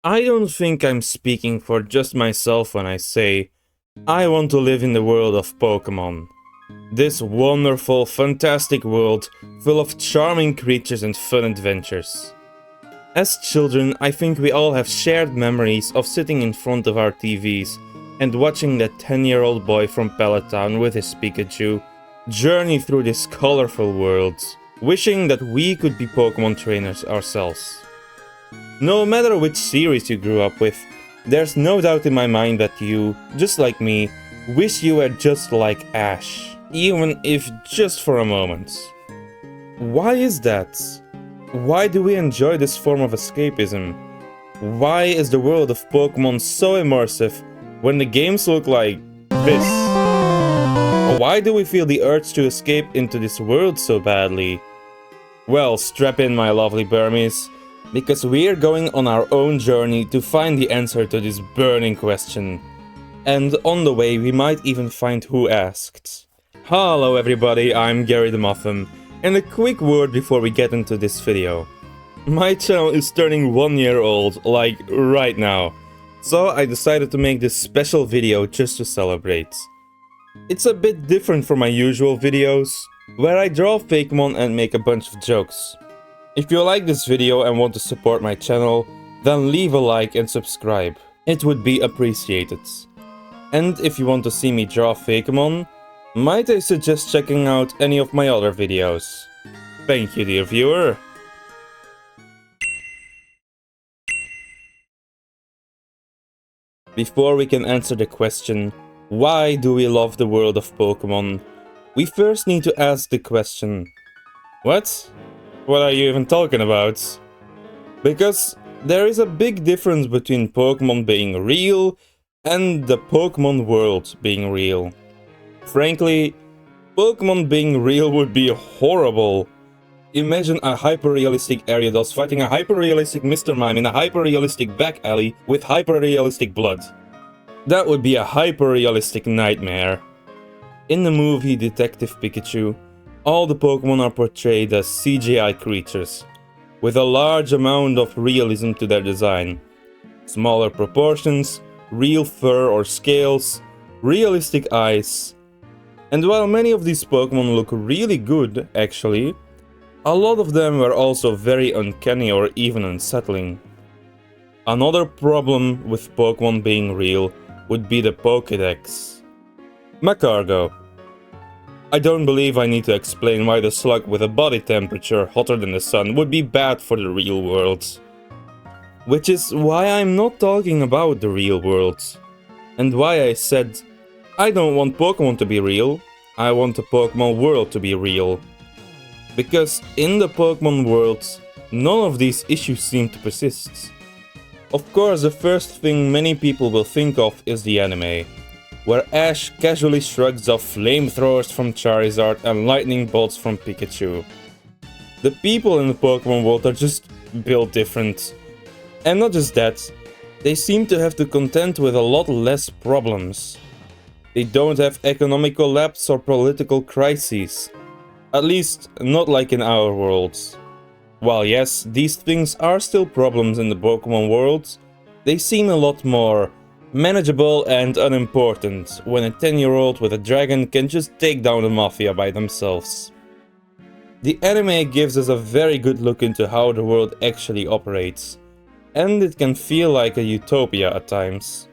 I don't think I'm speaking for just myself when I say I want to live in the world of Pokemon. This wonderful, fantastic world full of charming creatures and fun adventures. As children, I think we all have shared memories of sitting in front of our TVs and watching that 10-year-old boy from Palatown with his Pikachu journey through this colorful world, wishing that we could be Pokemon trainers ourselves. No matter which series you grew up with, there's no doubt in my mind that you, just like me, wish you were just like Ash, even if just for a moment. Why is that? Why do we enjoy this form of escapism? Why is the world of Pokemon so immersive when the games look like this? Why do we feel the urge to escape into this world so badly? Well, strap in, my lovely Burmies, because we're going on our own journey to find the answer to this burning question. And on the way, we might even find who asked. Hello everybody, I'm Gary the Muffin, and a quick word before we get into this video. My channel is turning 1 year old, like right now, so I decided to make this special video just to celebrate. It's a bit different from my usual videos, where I draw Fakemon and make a bunch of jokes. If you like this video and want to support my channel, then leave a like and subscribe. It would be appreciated. And if you want to see me draw Fakemon, might I suggest checking out any of my other videos. Thank you, dear viewer. Before we can answer the question, why do we love the world of Pokemon, we first need to ask the question, what? What are you even talking about? Because there is a big difference between Pokemon being real and the Pokemon world being real. Frankly, Pokemon being real would be horrible. Imagine a hyper-realistic Ariados fighting a hyper-realistic Mr. Mime in a hyper-realistic back alley with hyper-realistic blood. That would be a hyper-realistic nightmare. In the movie Detective Pikachu, all the Pokemon are portrayed as CGI creatures, with a large amount of realism to their design. Smaller proportions, real fur or scales, realistic eyes. And while many of these Pokemon look really good, actually, a lot of them were also very uncanny or even unsettling. Another problem with Pokemon being real would be the Pokédex. Macargo. I don't believe I need to explain why the slug with a body temperature hotter than the sun would be bad for the real world. Which is why I'm not talking about the real world. And why I said, I don't want Pokemon to be real, I want the Pokemon world to be real. Because in the Pokemon world, none of these issues seem to persist. Of course, the first thing many people will think of is the anime, where Ash casually shrugs off flamethrowers from Charizard and lightning bolts from Pikachu. The people in the Pokemon world are just built different. And not just that, they seem to have to contend with a lot less problems. They don't have economic collapse or political crises. At least, not like in our worlds. While yes, these things are still problems in the Pokemon world, they seem a lot more manageable and unimportant when a 10-year-old with a dragon can just take down the Mafia by themselves. The anime gives us a very good look into how the world actually operates, and it can feel like a utopia at times.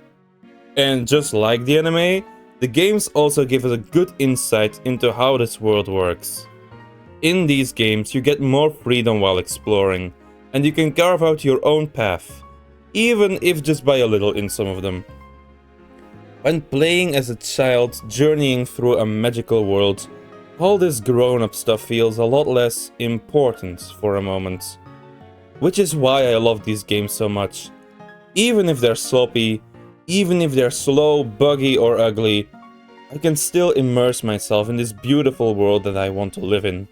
And just like the anime, the games also give us a good insight into how this world works. In these games you get more freedom while exploring, and you can carve out your own path, even if just by a little in some of them. When playing as a child journeying through a magical world, all this grown-up stuff feels a lot less important for a moment. Which is why I love these games so much. Even if they're sloppy, even if they're slow, buggy or ugly, I can still immerse myself in this beautiful world that I want to live in.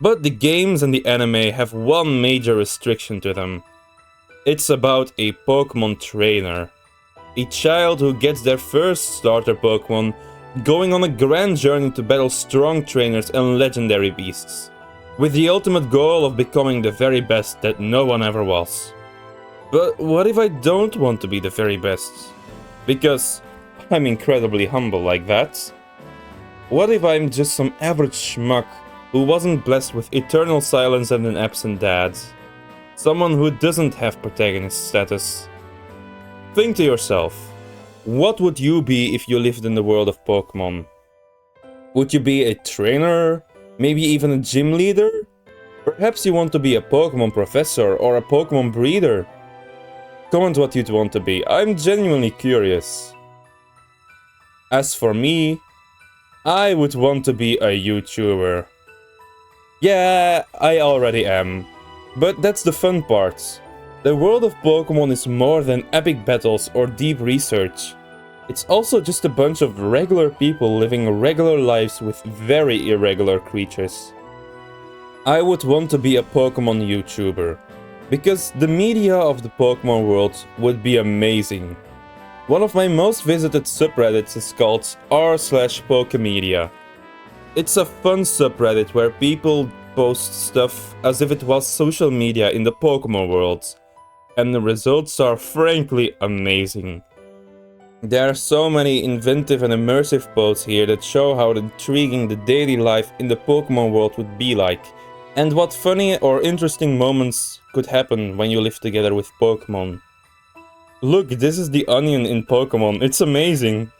But the games and the anime have one major restriction to them. It's about a Pokemon trainer. A child who gets their first starter Pokemon, going on a grand journey to battle strong trainers and legendary beasts. with the ultimate goal of becoming the very best that no one ever was. But what if I don't want to be the very best? Because I'm incredibly humble like that. What if I'm just some average schmuck who wasn't blessed with eternal silence and an absent dad? Someone who doesn't have protagonist status. Think to yourself, what would you be if you lived in the world of Pokemon? Would you be a trainer? Maybe even a gym leader? Perhaps you want to be a Pokemon professor or a Pokemon breeder? Comment what you'd want to be, I'm genuinely curious. As for me, I would want to be a YouTuber. Yeah, I already am. But that's the fun part. The world of Pokemon is more than epic battles or deep research. It's also just a bunch of regular people living regular lives with very irregular creatures. I would want to be a Pokemon YouTuber, because the media of the Pokemon world would be amazing. One of my most visited subreddits is called r/Pokemedia. It's a fun subreddit where people post stuff as if it was social media in the Pokemon world, and the results are frankly amazing. There are so many inventive and immersive posts here that show how intriguing the daily life in the Pokemon world would be like, and what funny or interesting moments could happen when you live together with Pokemon. Look, this is the onion in Pokemon, it's amazing!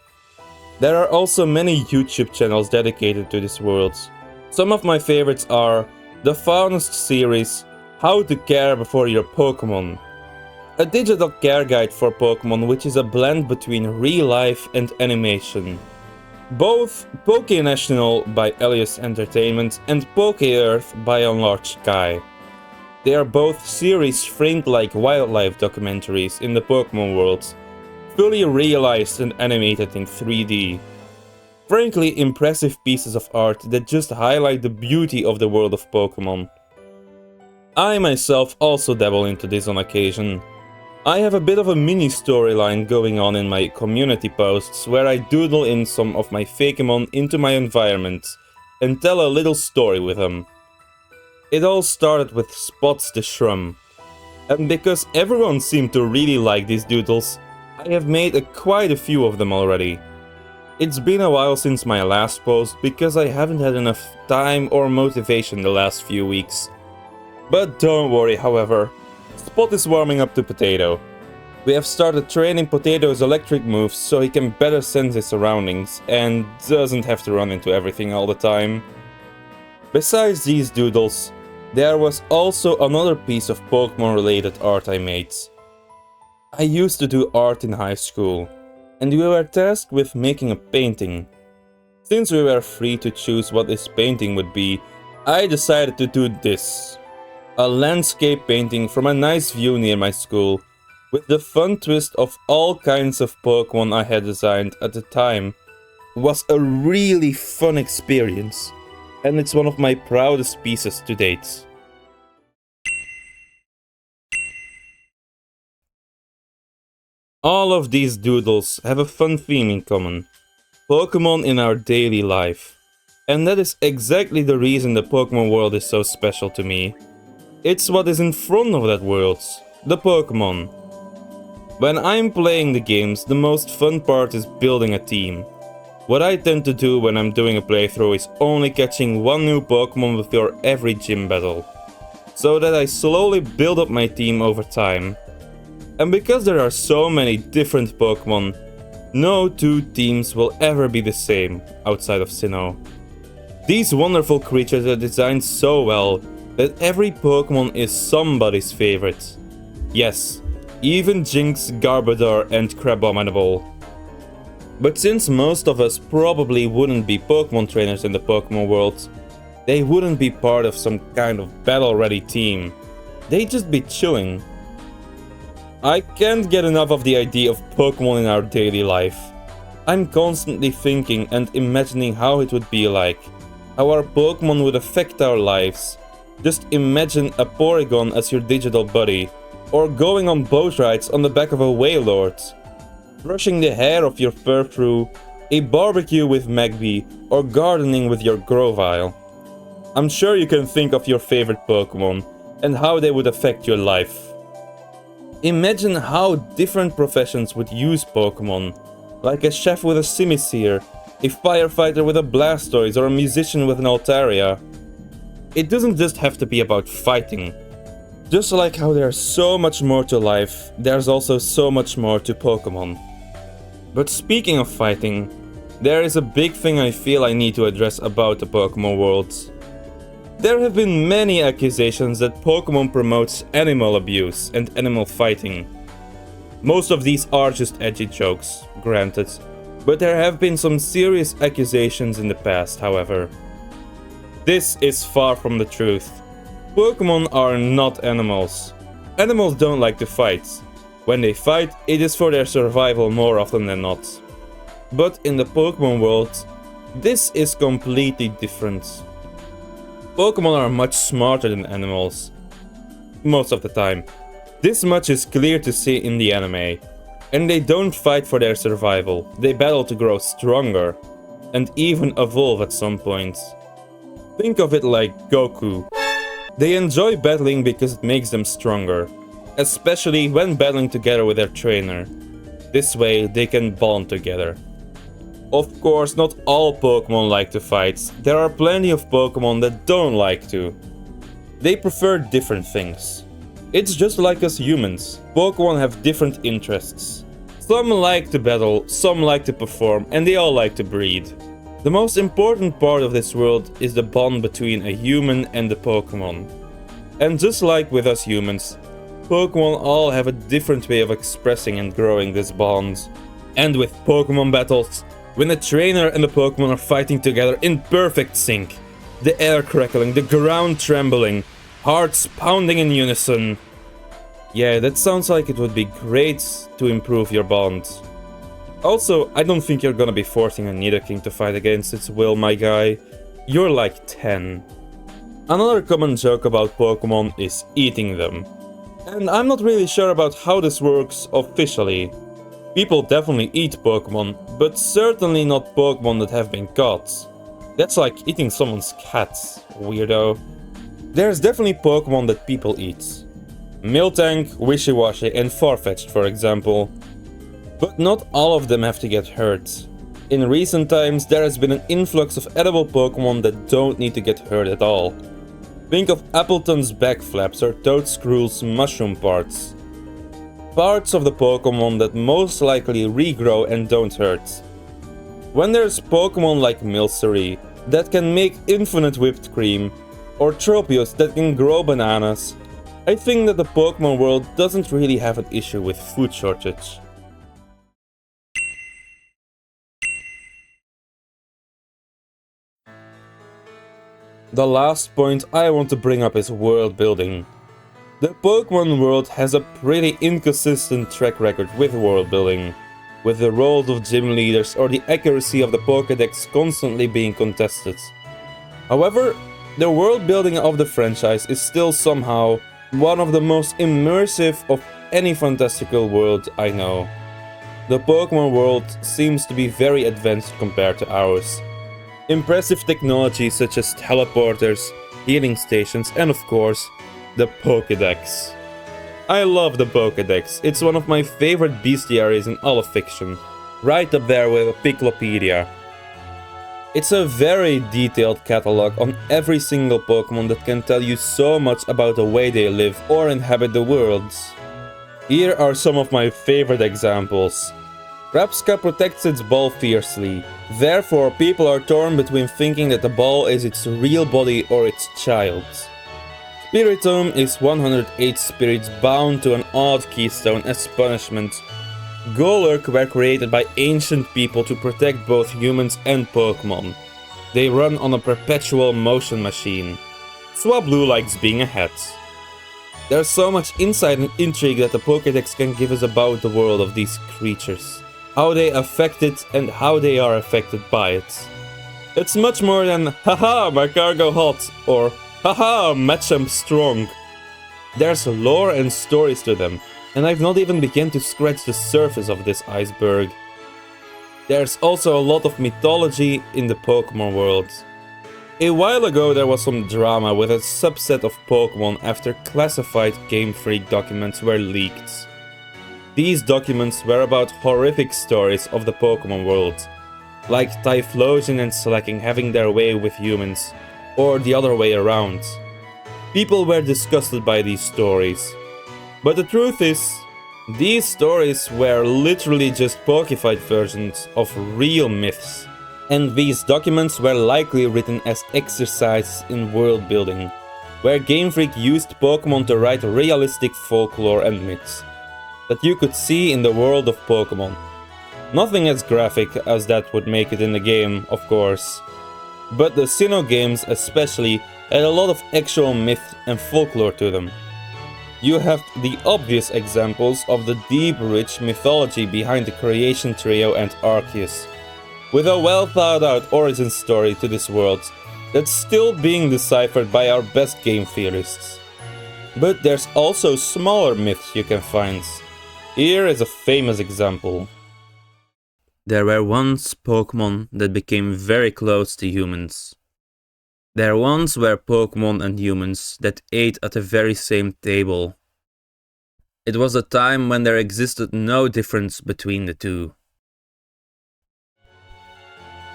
There are also many YouTube channels dedicated to this world. Some of my favorites are the Faunest series, How to Care for Your Pokemon, a digital care guide for Pokemon which is a blend between real life and animation. Both Poke National by Elias Entertainment and Poke Earth by Enlarged Sky. They are both series framed like wildlife documentaries in the Pokemon world, fully realized and animated in 3D. Frankly impressive pieces of art that just highlight the beauty of the world of Pokemon. I myself also dabble into this on occasion. I have a bit of a mini storyline going on in my community posts where I doodle in some of my Fakemon into my environment and tell a little story with them. It all started with Spots the Shrum, and because everyone seemed to really like these doodles, I have made quite a few of them already. It's been a while since my last post because I haven't had enough time or motivation the last few weeks. But don't worry, however. Spot is warming up to Potato. We have started training Potato's electric moves so he can better sense his surroundings and doesn't have to run into everything all the time. Besides these doodles, there was also another piece of Pokemon related art I made. I used to do art in high school, and we were tasked with making a painting. Since we were free to choose what this painting would be, I decided to do this. A landscape painting from a nice view near my school, with the fun twist of all kinds of Pokemon I had designed at the time. It was a really fun experience, and it's one of my proudest pieces to date. All of these doodles have a fun theme in common. Pokemon in our daily life. And that is exactly the reason the Pokemon world is so special to me. It's what is in front of that world, the Pokemon. When I'm playing the games, the most fun part is building a team. What I tend to do when I'm doing a playthrough is only catching one new Pokemon before every gym battle, so that I slowly build up my team over time. And because there are so many different Pokemon, no two teams will ever be the same outside of Sinnoh. These wonderful creatures are designed so well that every Pokemon is somebody's favorite. Yes, even Jynx, Garbodor and Crabominable. But since most of us probably wouldn't be Pokemon trainers in the Pokemon world, they wouldn't be part of some kind of battle-ready team. They'd just be chilling. I can't get enough of the idea of Pokemon in our daily life. I'm constantly thinking and imagining how it would be like, how our Pokemon would affect our lives. Just imagine a Porygon as your digital buddy, or going on boat rides on the back of a Wailord, brushing the hair off your Furfrou, a barbecue with Magby, or gardening with your Grovyle. I'm sure you can think of your favorite Pokemon and how they would affect your life. Imagine how different professions would use Pokemon, like a chef with a Simisear, a firefighter with a Blastoise, or a musician with an Altaria. It doesn't just have to be about fighting. Just like how there's so much more to life, there's also so much more to Pokemon. But speaking of fighting, there is a big thing I feel I need to address about the Pokemon world. There have been many accusations that Pokemon promotes animal abuse and animal fighting. Most of these are just edgy jokes, granted, but there have been some serious accusations in the past, however. This is far from the truth. Pokemon are not animals. Animals don't like to fight. When they fight, it is for their survival more often than not. But in the Pokemon world, this is completely different. Pokemon are much smarter than animals. Most of the time. This much is clear to see in the anime. And they don't fight for their survival. They battle to grow stronger. And even evolve at some point. Think of it like Goku. They enjoy battling because it makes them stronger, especially when battling together with their trainer. This way they can bond together. Of course, not all Pokemon like to fight. There are plenty of Pokemon that don't like to. They prefer different things. It's just like us humans. Pokemon have different interests. Some like to battle, some like to perform, and they all like to breed. The most important part of this world is the bond between a human and the Pokemon. And just like with us humans, Pokemon all have a different way of expressing and growing this bond. And with Pokemon battles, when the trainer and the Pokemon are fighting together in perfect sync, the air crackling, the ground trembling, hearts pounding in unison. Yeah, that sounds like it would be great to improve your bond. Also, I don't think you're gonna be forcing a Nidoking to fight against its will, my guy. You're like 10. Another common joke about Pokemon is eating them. And I'm not really sure about how this works officially. People definitely eat Pokemon, but certainly not Pokemon that have been caught. That's like eating someone's cat, weirdo. There's definitely Pokemon that people eat. Miltank, Wishiwashi and Farfetch'd, for example. But not all of them have to get hurt. In recent times there has been an influx of edible Pokemon that don't need to get hurt at all. Think of Appleton's back flaps or Toadscruel's mushroom parts. Parts of the Pokemon that most likely regrow and don't hurt. When there's Pokemon like Milcery that can make infinite whipped cream, or Tropius that can grow bananas, I think that the Pokemon world doesn't really have an issue with food shortage. The last point I want to bring up is world building. The Pokemon world has a pretty inconsistent track record with world building, with the roles of gym leaders or the accuracy of the Pokédex constantly being contested. However, the world building of the franchise is still somehow one of the most immersive of any fantastical world I know. The Pokemon world seems to be very advanced compared to ours. Impressive technology such as teleporters, healing stations, and of course, the Pokédex. I love the Pokédex, it's one of my favorite bestiaries in all of fiction, right up there with Piclopedia. It's a very detailed catalog on every single Pokemon that can tell you so much about the way they live or inhabit the worlds. Here are some of my favorite examples. Rapska protects its ball fiercely, therefore people are torn between thinking that the ball is its real body or its child. Spiritomb is 108 spirits bound to an odd keystone as punishment. Golurk were created by ancient people to protect both humans and Pokemon. They run on a perpetual motion machine. Swablu likes being a hat. There's so much insight and intrigue that the Pokédex can give us about the world of these creatures. How they affect it and how they are affected by it. It's much more than haha my cargo hot or haha Machamp strong. There's lore and stories to them, and I've not even begun to scratch the surface of this iceberg. There's also a lot of mythology in the Pokemon world. A while ago there was some drama with a subset of Pokemon after classified Game Freak documents were leaked. These documents were about horrific stories of the Pokemon world, like Typhlosion and Slaking having their way with humans, or the other way around. People were disgusted by these stories. But the truth is, these stories were literally just Pokefied versions of real myths. And these documents were likely written as exercises in world building, where Game Freak used Pokemon to write realistic folklore and myths that you could see in the world of Pokemon. Nothing as graphic as that would make it in the game, of course. But the Sinnoh games especially had a lot of actual myth and folklore to them. You have the obvious examples of the deep, rich mythology behind the Creation Trio and Arceus, with a well thought out origin story to this world that's still being deciphered by our best game theorists. But there's also smaller myths you can find. Here is a famous example. There were once Pokemon that became very close to humans. There once were Pokemon and humans that ate at the very same table. It was a time when there existed no difference between the two.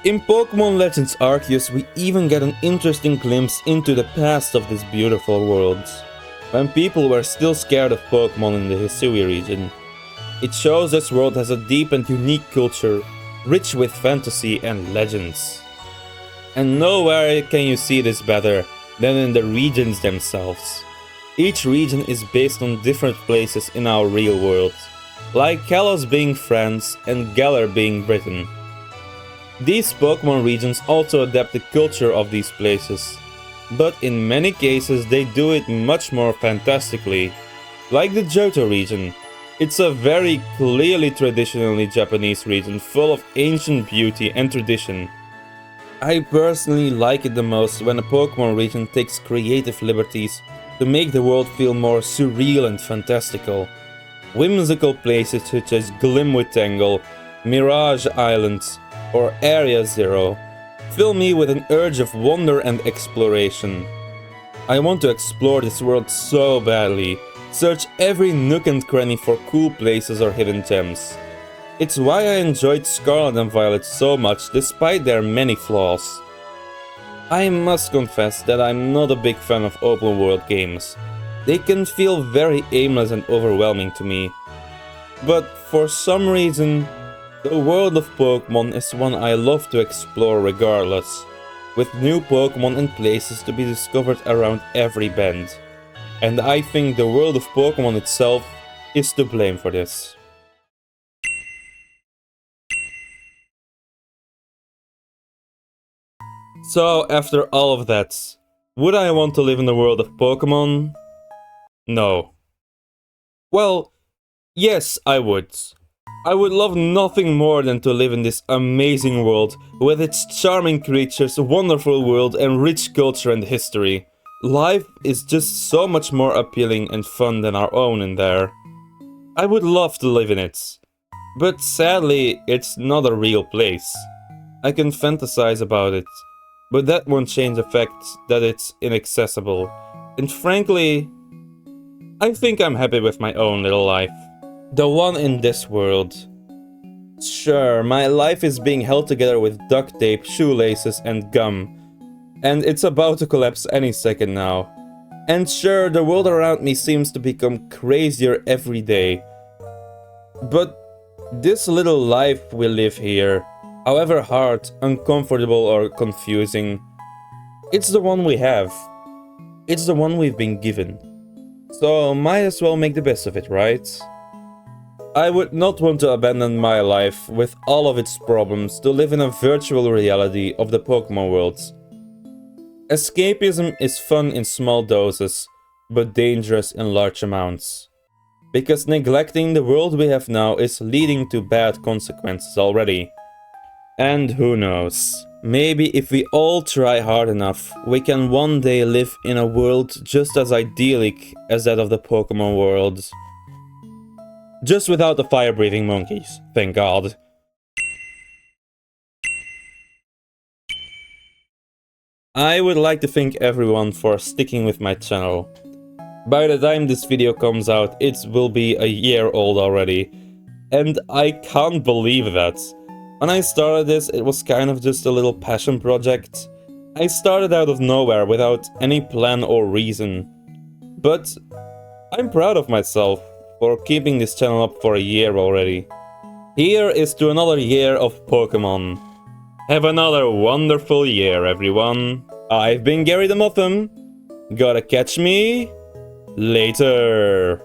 In Pokemon Legends Arceus, we even get an interesting glimpse into the past of this beautiful world, when people were still scared of Pokemon in the Hisui region. It shows this world has a deep and unique culture, rich with fantasy and legends. And nowhere can you see this better than in the regions themselves. Each region is based on different places in our real world, like Kalos being France and Galar being Britain. These Pokemon regions also adapt the culture of these places, but in many cases they do it much more fantastically. Like the Johto region, it's a very clearly traditionally Japanese region full of ancient beauty and tradition. I personally like it the most when a Pokemon region takes creative liberties to make the world feel more surreal and fantastical. Whimsical places such as Glimwood Tangle, Mirage Islands, or Area Zero fill me with an urge of wonder and exploration. I want to explore this world so badly, search every nook and cranny for cool places or hidden gems. It's why I enjoyed Scarlet and Violet so much despite their many flaws. I must confess that I'm not a big fan of open world games. They can feel very aimless and overwhelming to me. But for some reason, the world of Pokemon is one I love to explore regardless, with new Pokemon and places to be discovered around every bend. And I think the world of Pokemon itself is to blame for this. So after all of that, would I want to live in the world of Pokemon? No. Well, yes, I would. I would love nothing more than to live in this amazing world, with its charming creatures, wonderful world and rich culture and history. Life is just so much more appealing and fun than our own in there. I would love to live in it. But sadly, it's not a real place. I can fantasize about it, but that won't change the fact that it's inaccessible. And frankly, I think I'm happy with my own little life. The one in this world. Sure, my life is being held together with duct tape, shoelaces and gum. And it's about to collapse any second now. And sure, the world around me seems to become crazier every day. But this little life we live here, however hard, uncomfortable or confusing, it's the one we have. It's the one we've been given. So might as well make the best of it, right? I would not want to abandon my life with all of its problems to live in a virtual reality of the Pokemon world. Escapism is fun in small doses, but dangerous in large amounts. Because neglecting the world we have now is leading to bad consequences already. And who knows, maybe if we all try hard enough, we can one day live in a world just as idyllic as that of the Pokemon world. Just without the fire-breathing monkeys, thank God. I would like to thank everyone for sticking with my channel. By the time this video comes out, it will be a year old already. And I can't believe that. When I started this, it was kind of just a little passion project. I started out of nowhere without any plan or reason. But I'm proud of myself for keeping this channel up for a year already. Here is to another year of Pokemon. Have another wonderful year, everyone. I've been Gary the Muffin. Gotta catch me later.